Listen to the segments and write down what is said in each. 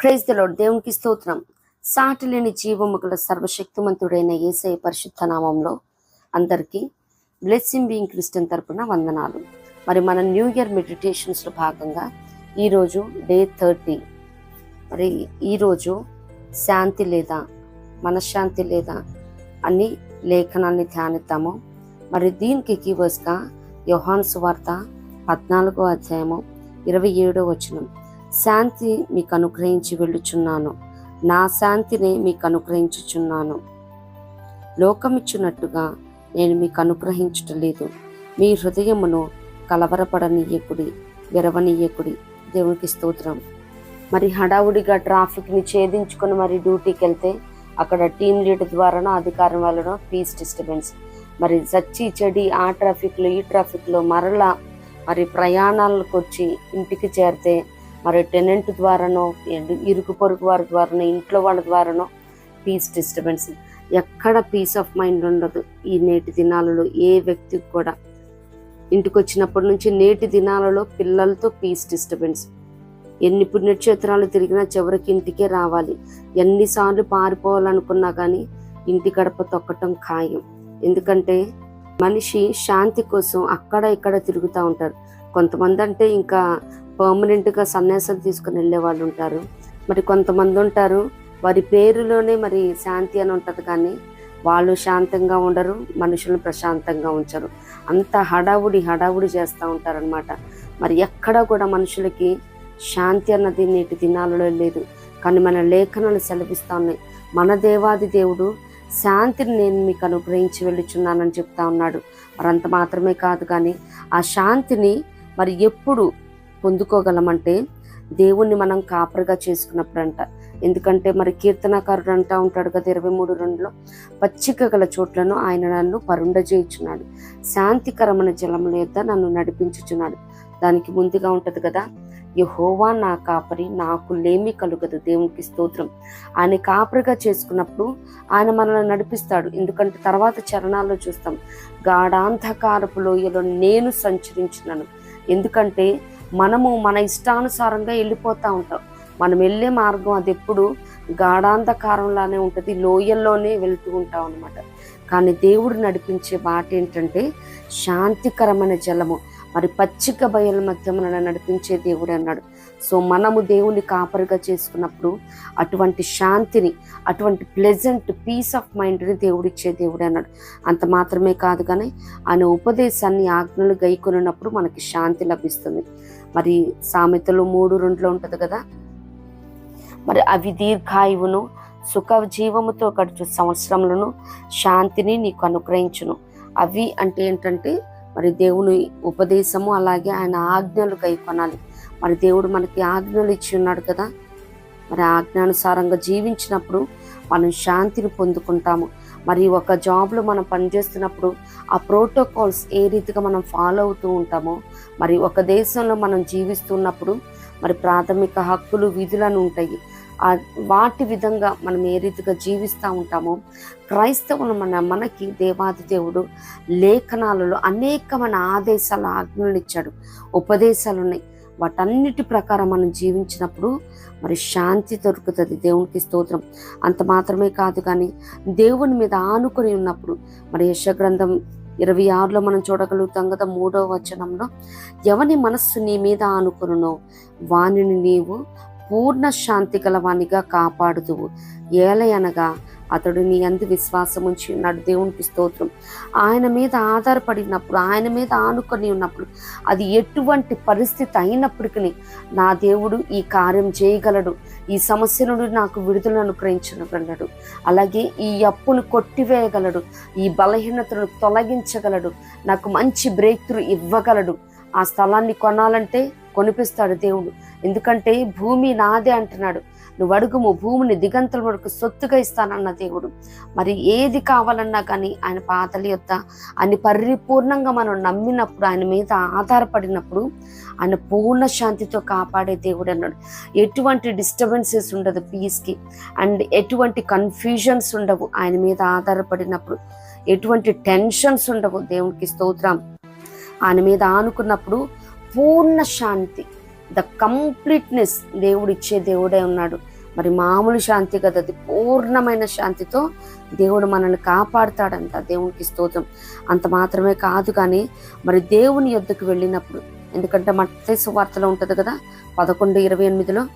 Praise the lord. దేవునికి స్తోత్రం. సాటి లేని జీవము గల సర్వశక్తిమంతుడైన యేసయ్య పరిశుద్ధ నామంలో అందరికీ బ్లెస్సింగ్ బీయింగ్ క్రిస్టియన్ తరపున వందనాలు. మరి మన న్యూ ఇయర్ మెడిటేషన్స్లో భాగంగా ఈరోజు డే 30. మరి ఈరోజు శాంతి లేదా మనశ్శాంతి లేదా అని లేఖనాన్ని ధ్యానిద్దాము. మరి దీనికి కీవర్స్గా యోహాను సువార్త 14వ అధ్యాయము 27వ వచనం. శాంతి మీకు అనుగ్రహించి వెళ్ళుచున్నాను, నా శాంతిని మీకు అనుగ్రహించుచున్నాను. లోకమిచ్చినట్టుగా నేను మీకు అనుగ్రహించటలేదు. మీ హృదయమును కలవరపడనీయకుడి, విరవనీయకుడి. దేవునికి స్తోత్రం. మరి హడావుడిగా ట్రాఫిక్ని ఛేదించుకొని మరి డ్యూటీకి వెళ్తే అక్కడ టీమ్ లీడర్ ద్వారానో అధికారం వలన పీస్ డిస్టర్బెన్స్. మరి చచ్చి చెడి ఆ ట్రాఫిక్లో ఈ ట్రాఫిక్లో మరలా మరి ప్రయాణాలకు వచ్చి ఇంటికి చేరితే మరి టెనెంట్ ద్వారానో ఇరుకు పొరుగు వారి ద్వారానో ఇంట్లో వాళ్ళ ద్వారానో పీస్ డిస్టర్బెన్స్. ఎక్కడ పీస్ ఆఫ్ మైండ్ ఉండదు ఈ నేటి దినాలలో. ఏ వ్యక్తికి కూడా ఇంటికి వచ్చినప్పటి నుంచి నేటి దినాలలో పిల్లలతో పీస్ డిస్టర్బెన్స్. ఎన్ని పుణ్యక్షేత్రాలు తిరిగినా చివరికి ఇంటికే రావాలి. ఎన్నిసార్లు పారిపోవాలనుకున్నా కానీ ఇంటి గడప తొక్కటం ఖాయం. ఎందుకంటే మనిషి శాంతి కోసం అక్కడ ఇక్కడ తిరుగుతూ ఉంటారు. కొంతమంది అంటే ఇంకా పర్మనెంట్గా సన్యాసం తీసుకుని వెళ్ళే వాళ్ళు ఉంటారు. మరి కొంతమంది ఉంటారు వారి పేరులోనే మరి శాంతి అని ఉంటుంది, కానీ వాళ్ళు శాంతంగా ఉండరు, మనుషులను ప్రశాంతంగా ఉంచరు. అంత హడావుడి చేస్తూ ఉంటారనమాట. మరి ఎక్కడ కూడా మనుషులకి శాంతి అన్నది నేటి దినాలలో లేదు. కానీ మన లేఖనాలు సెలవిస్తూ ఉన్నాయి. మన దేవాది దేవుడు శాంతిని నేను మీకు అనుగ్రహించి వెళ్ళుచున్నానని చెప్తా ఉన్నాడు. మరి అంత మాత్రమే కాదు, కానీ ఆ శాంతిని మరి ఎప్పుడు పొందుకోగలమంటే దేవుణ్ణి మనం కాపరిగా చేసుకున్నప్పుడంట. ఎందుకంటే మరి కీర్తనకారుడు అంటా ఉంటాడు కదా 23:2, పచ్చిక గల చోట్లను ఆయన నన్ను పరుండజేయుచున్నాడు, శాంతికరమైన జలముల యొద్ద నన్ను నడిపించుచున్నాడు. దానికి ముందుగా ఉంటది కదా, యెహోవా నా కాపరి, నాకు లేమి కలుగదు. దేవునికి స్తోత్రం. ఆయన కాపరిగా చేసుకున్నప్పుడు ఆయన మనల్ని నడిపిస్తాడు. ఎందుకంటే తర్వాత చరణాల్లో చూస్తాం, గాఢాంధకారపు లోయలో నేను సంచరించినాను. ఎందుకంటే మనము మన ఇష్టానుసారంగా వెళ్ళిపోతూ ఉంటాం. మనం వెళ్ళే మార్గం అది ఎప్పుడు గాఢాంధకారంలానే ఉంటుంది, లోయల్లోనే వెళ్తూ ఉంటాం అనమాట. కానీ దేవుడు నడిపించే బాట ఏంటంటే శాంతికరమైన జలము, మరి పచ్చిక బయల మధ్య మనల్ని నడిపించే దేవుడు అన్నాడు. సో మనము దేవుని కాపరిగా చేసుకున్నప్పుడు అటువంటి శాంతిని, అటువంటి ప్లెజెంట్ పీస్ ఆఫ్ మైండ్ని దేవుడిచ్చే దేవుడు అన్నాడు. అంత మాత్రమే కాదు, కానీ ఆయన ఉపదేశాన్ని ఆజ్ఞలు గైకొనినప్పుడు మనకి శాంతి లభిస్తుంది. మరి సామెతలు 3:2 ఉంటుంది కదా, మరి అవి దీర్ఘాయువును సుఖ జీవముతో గడుచు సంవత్సరములను శాంతిని నీకు అనుగ్రహించును. అవి అంటే ఏంటంటే మరి దేవుని ఉపదేశము, అలాగే ఆయన ఆజ్ఞలు గైకొనాలి. మరి దేవుడు మనకి ఆజ్ఞలు ఇచ్చి ఉన్నాడు కదా, మరి ఆజ్ఞానుసారంగా జీవించినప్పుడు మనం శాంతిని పొందుకుంటాము. మరి ఒక జాబ్లో మనం పనిచేస్తున్నప్పుడు ఆ ప్రోటోకాల్స్ ఏ రీతిగా మనం ఫాలో అవుతూ ఉంటామో, మరి ఒక దేశంలో మనం జీవిస్తున్నప్పుడు మరి ప్రాథమిక హక్కులు విధులను ఉంటాయి. వాటి విధంగా మనం ఏ రీతిగా జీవిస్తూ ఉంటామో, క్రైస్తవులు మనకి దేవాది దేవుడు లేఖనాలలో అనేకమైన ఆదేశాలు, ఆజ్ఞలు ఇచ్చాడు, ఉపదేశాలు ఉన్నాయి. వాటన్నిటి ప్రకారం మనం జీవించినప్పుడు మరి శాంతి దొరుకుతుంది. దేవునికి స్తోత్రం. అంత మాత్రమే కాదు, కానీ దేవుని మీద ఆనుకొని ఉన్నప్పుడు మరి యెషయా గ్రంథం 26లో మనం చూడగలుగుతాం కదా, 3వ వచనంలో, ఎవని మనస్సు నీ మీద ఆనుకొనునో వానిని నీవు పూర్ణ శాంతి గలవానిగా కాపాడుదువు, ఏలయనగా అతడు నీ అందు విశ్వాసం ఉంచి ఉన్నాడు. దేవునికి స్తోత్రం. ఆయన మీద ఆధారపడినప్పుడు, ఆయన మీద ఆనుకొని ఉన్నప్పుడు, అది ఎటువంటి పరిస్థితి అయినప్పటికీ నా దేవుడు ఈ కార్యం చేయగలడు, ఈ సమస్య నుండి నాకు విడుదలను అనుగ్రహించగలడు, అలాగే ఈ అప్పును కొట్టివేయగలడు, ఈ బలహీనతను తొలగించగలడు, నాకు మంచి బ్రేక్ త్రూ ఇవ్వగలడు. ఆ స్థలాన్ని కొనాలంటే కొనిపిస్తాడు దేవుడు. ఎందుకంటే భూమి నాదే అంటున్నాడు, నువ్వు అడుగుము, భూమిని దిగంతల వరకు సొత్తుగా ఇస్తానన్న దేవుడు. మరి ఏది కావాలన్నా కానీ ఆయన పాదల యొద్ద ఆయన పరిపూర్ణంగా మనం నమ్మినప్పుడు, ఆయన మీద ఆధారపడినప్పుడు ఆయన పూర్ణ శాంతితో కాపాడే దేవుడు అన్నాడు. ఎటువంటి డిస్టర్బెన్సెస్ ఉండదు పీస్కి, అండ్ ఎటువంటి కన్ఫ్యూజన్స్ ఉండవు ఆయన మీద ఆధారపడినప్పుడు, ఎటువంటి టెన్షన్స్ ఉండవు. దేవునికి స్తోత్రం. ఆయన మీద ఆనుకున్నప్పుడు పూర్ణ శాంతి, ద కంప్లీట్నెస్ దేవుడు ఇచ్చే దేవుడే ఉన్నాడు. మరి మామూలు శాంతి కదా, అది పూర్ణమైన శాంతితో దేవుడు మనల్ని కాపాడుతాడంట. దేవునికి స్తోత్రం. అంత మాత్రమే కాదు కానీ మరి దేవుని యొద్దకు వెళ్ళినప్పుడు, ఎందుకంటే మత్తయి సువార్తలో ఉంటుంది కదా 11:28,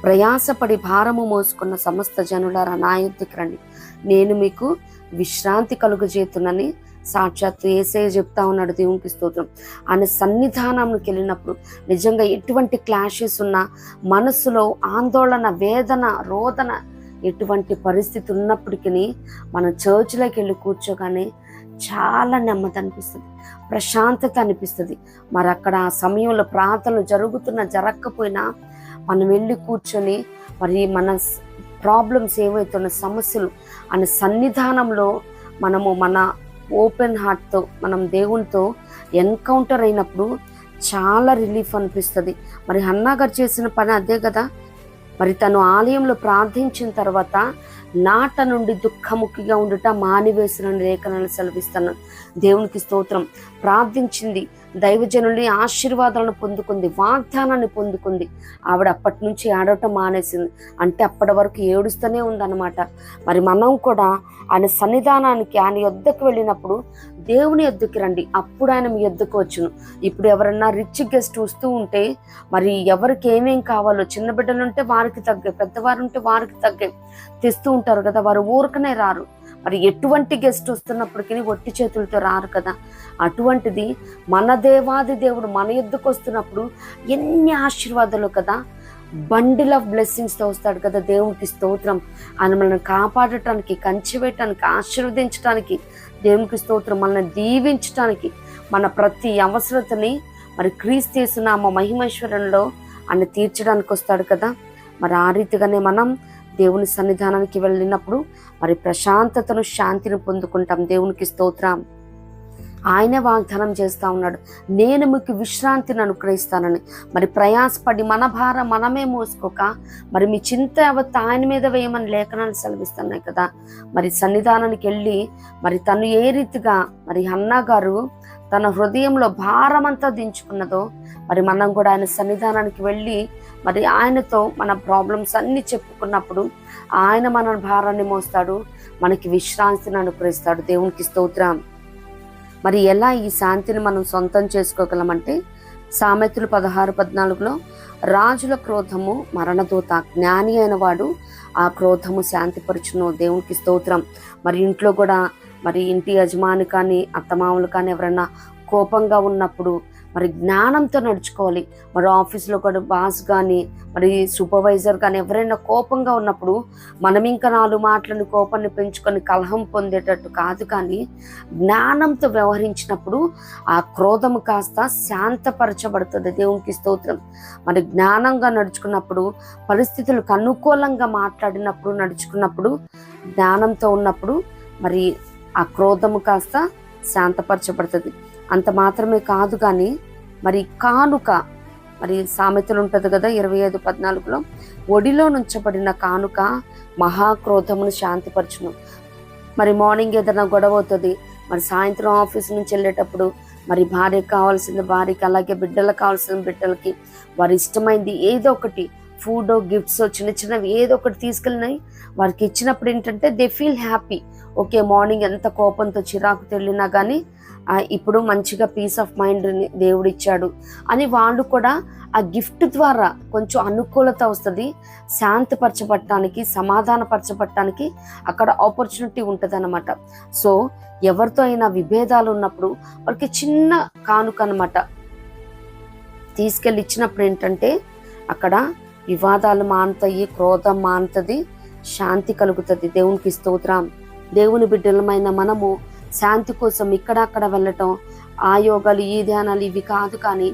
ప్రయాసపడి భారము మోసుకున్న సమస్త జనులారా నా యొద్దకు రండి, నేను మీకు విశ్రాంతి కలుగజేతునని సాక్షాత్తు యేసయ్య చెప్తా ఉన్నాడు. దేవునికి స్తోత్రం. ఆయన సన్నిధానంకి వెళ్ళినప్పుడు నిజంగా ఎటువంటి క్లాషెస్ ఉన్నా, మనసులో ఆందోళన, వేదన, రోదన, ఎటువంటి పరిస్థితి ఉన్నప్పటికీ మనం చర్చిలోకి వెళ్ళి కూర్చోగానే చాలా నెమ్మది అనిపిస్తుంది, ప్రశాంతత అనిపిస్తుంది. మరి అక్కడ ఆ సమయంలో ప్రార్థనలు జరగకపోయినా మనం వెళ్ళి కూర్చొని మరి మన ప్రాబ్లమ్స్ ఏవైతున్న సమస్యలు అనే సన్నిధానంలో మనము మన ఓపెన్ హార్ట్తో మనం దేవునితో ఎన్కౌంటర్ అయినప్పుడు చాలా రిలీఫ్ అనిపిస్తుంది. మరి హన్నా గారు చేసిన పని అదే కదా. మరి తను ఆలయంలో ప్రార్థించిన తర్వాత నాట నుండి దుఃఖముఖిగా ఉండుట మానివేసిన లేఖనాలు సెలవిస్తాను. దేవునికి స్తోత్రం. ప్రార్థించింది, దైవజనుల్ని ఆశీర్వాదాలను పొందుకుంది, వాగ్దానాన్ని పొందుకుంది. ఆవిడ అప్పటి నుంచి ఏడవటం మానేసింది. అంటే అప్పటి వరకు ఏడుస్తూనే ఉందన్నమాట. మరి మనం కూడా ఆయన సన్నిధానానికి, ఆయన యొద్దకు వెళ్ళినప్పుడు దేవుని యొద్దకు రండి, అప్పుడు ఆయన మీ యొద్దకు వచ్చును. ఇప్పుడు ఎవరన్నా రిచ్ గెస్ట్ వస్తూ ఉంటే మరి ఎవరికి ఏమేం కావాలో, చిన్న బిడ్డలు ఉంటే వారికి తగ్గే, పెద్దవారు ఉంటే వారికి తగ్గే తెస్తూ ఉంటారు కదా. వారు ఊరకనే రారు. మరి ఎటువంటి గెస్ట్ వస్తున్నప్పటికీ ఒట్టి చేతులతో రారు కదా. అటువంటిది మన దేవాది దేవుడు మన యొద్దకు వస్తున్నప్పుడు ఎన్ని ఆశీర్వాదాలు కదా, బండిల్ ఆఫ్ బ్లెస్సింగ్స్తో వస్తాడు కదా. దేవునికి స్తోత్రం. ఆయన మనల్ని కాపాడటానికి, కంచి వేయటానికి, ఆశీర్వదించడానికి, దేవునికి స్తోత్రం, మనల్ని దీవించటానికి, మన ప్రతి అవసరతని మరి క్రీస్తు యేసునామ మహిమైశ్వర్యంలో ఆయన తీర్చడానికి వస్తాడు కదా. మరి ఆ రీతిగానే మనం దేవుని సన్నిధానానికి వెళ్ళినప్పుడు మరి ప్రశాంతతను, శాంతిని పొందుకుంటాం. దేవునికి స్తోత్రం. ఆయనే వాగ్దానం చేస్తూ ఉన్నాడు, నేను మీకు విశ్రాంతిని అనుగ్రహిస్తానని. మరి ప్రయాసపడి మన భారం మనమే మోసుకోక మరి మీ చింత యావత్తు ఆయన మీద వేయమని లేఖనాలు సెలవిస్తున్నాయి కదా. మరి సన్నిధానానికి వెళ్ళి మరి తను ఏ రీతిగా మరి హన్నా గారు తన హృదయంలో భారమంతా దించుకున్నదో, మరి మనం కూడా ఆయన సన్నిధానానికి వెళ్ళి మరి ఆయనతో మన ప్రాబ్లమ్స్ అన్ని చెప్పుకున్నప్పుడు ఆయన మన భారాన్ని మోస్తాడు, మనకి విశ్రాంతిని అనుగ్రహిస్తాడు. దేవునికి స్తోత్రం. మరి ఎలా ఈ శాంతిని మనం సొంతం చేసుకోగలమంటే, సామెతలు 16:14 రాజుల క్రోధము మరణదూత, జ్ఞాని అయిన వాడు ఆ క్రోధము శాంతిపరచును. దేవునికి స్తోత్రం. మరి ఇంట్లో కూడా మరి ఇంటి యజమాని కానీ, అత్తమామలు కానీ ఎవరైనా కోపంగా ఉన్నప్పుడు మరి జ్ఞానంతో నడుచుకోవాలి. మరి ఆఫీస్లో కూడా బాస్ కానీ, మరి సూపర్వైజర్ కానీ ఎవరైనా కోపంగా ఉన్నప్పుడు మనం ఇంకా 4 మాటలను కోపాన్ని పెంచుకొని కలహం పొందేటట్టు కాదు, కానీ జ్ఞానంతో వ్యవహరించినప్పుడు ఆ క్రోధము కాస్త శాంతపరచబడుతుంది. దేవునికి స్తోత్రం. మరి జ్ఞానంగా నడుచుకున్నప్పుడు, పరిస్థితులకు అనుకూలంగా మాట్లాడినప్పుడు, నడుచుకున్నప్పుడు, జ్ఞానంతో ఉన్నప్పుడు మరి ఆ క్రోధము కాస్త శాంతపరచబడుతుంది. అంత మాత్రమే కాదు కానీ మరి కానుక, మరి సామెతలు ఉంటుంది కదా 25:14 ఒడిలో నుంచబడిన కానుక మహాక్రోధమును శాంతిపరచును. మరి మార్నింగ్ ఏదైనా గొడవ అవుతుంది, మరి సాయంత్రం ఆఫీస్ నుంచి వెళ్ళేటప్పుడు మరి భార్యకు కావాల్సింది భార్యకి, అలాగే బిడ్డలకు కావాల్సిన బిడ్డలకి, వారి ఇష్టమైంది ఏదో ఒకటి ఫుడ్, గిఫ్ట్స్, చిన్న చిన్నవి ఏదో ఒకటి తీసుకెళ్ళినాయి వారికి ఇచ్చినప్పుడు ఏంటంటే they feel happy. Okay, morning ఎంత కోపంతో చిరాకు తెలినా కానీ ఇప్పుడు మంచిగా పీస్ ఆఫ్ మైండ్ దేవుడు ఇచ్చాడు అని వాళ్ళు కూడా ఆ గిఫ్ట్ ద్వారా కొంచెం అనుకూలత వస్తుంది. శాంతిపరచబడటానికి, సమాధానపరచబడటానికి అక్కడ ఆపర్చునిటీ ఉంటుంది అన్నమాట. సో ఎవరితో అయినా విభేదాలు ఉన్నప్పుడు వాళ్ళకి చిన్న కానుక అనమాట తీసుకెళ్ళి ఇచ్చినప్పుడు ఏంటంటే అక్కడ వివాదాలు మానుతాయి, క్రోధం మానుతుంది, శాంతి కలుగుతుంది. దేవునికి స్తోత్రం. దేవుని బిడ్డలమైన మనము శాంతి కోసం ఇక్కడక్కడ వెళ్ళటం, ఆ యోగాలు, ఈ ధ్యానాలు ఇవి కాదు, కానీ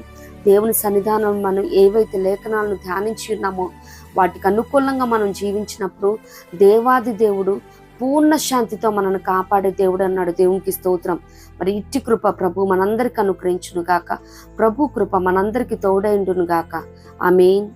దేవుని సన్నిధానం మనం ఏవైతే లేఖనాలను ధ్యానించి ఉన్నామో వాటికి అనుకూలంగా మనం జీవించినప్పుడు దేవాది దేవుడు పూర్ణ శాంతితో మనల్ని కాపాడే దేవుడు అన్నాడు. దేవునికి స్తోత్రం. మరి ఇట్టి కృప ప్రభు మనందరికి అనుగ్రహించును గాక. ప్రభు కృప మనందరికి తోడైండును గాక. ఆమేన్.